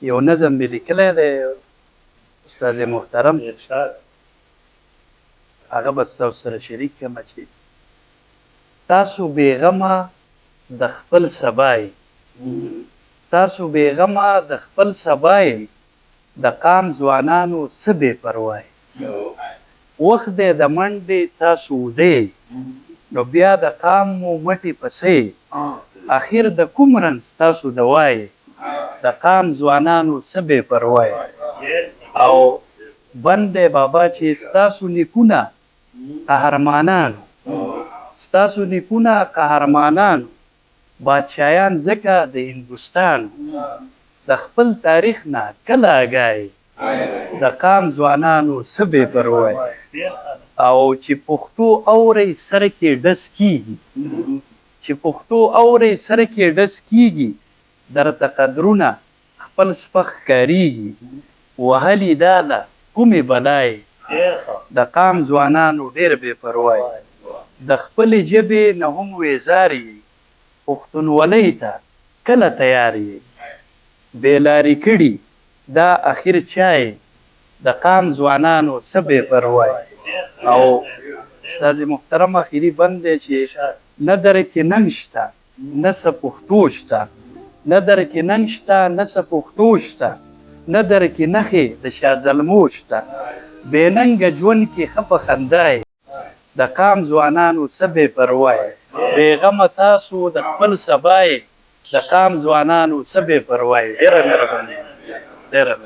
یو نظم مې لیکلی دی استاد محترم، هغه به ستاسو سره شریک کړم چې تاسو بېغمه د خپل سبا یې، تاسو بېغمه د خپل سبا یې، د قام ځوانانو څه بې پروا یې. وخت دی د منډې تاسو وده یې، نو بیا د قام مو مټې پسې، اخر د کوم رنځ تاسو دوا یې، د قام ځوانانو څه بې پروا یې. او بند دی بابا چې ستاسو نیکونه قهرمانانو، ستاسو نیکونه قهرمانانو، بادشاهیان ځکه د هندوستان، د خپل تاریخ نه کله آګاه، د قام ځوانانو څه بې پروا یې. او چې پښتو اورئ سر کې ډز کیږي، چې پښتو اورئ سر کې ډز کیږي، درته قدرونه خپل سپک ښکارېږي. وهلي دا ده کومې بلا یې، د قام ځوانانو ډېر بې پروا یې. د خپلې ژبې نه هم ویزار یې، پښتونولۍ ته کله تیار یې. بې لارې کړي دا اخر چا یې، د قام ځوانانو څه بې پروا یې. او استاد محترم اخري بند دی چې نه در کې ننګ شته نه څه پښتو شته، نه در کې ننګ شته نه څه پښتو شته، نه در کې نښې د شاه زلمو شته. بې ننګه ژوند کې ښه په خندا یې، د قام ځوانانو څه بې پروا یې. بېغمه تاسو د خپل سبا یې، د قام ځوانانو څه بې پروا یې. ډېره مهرباني، ډېره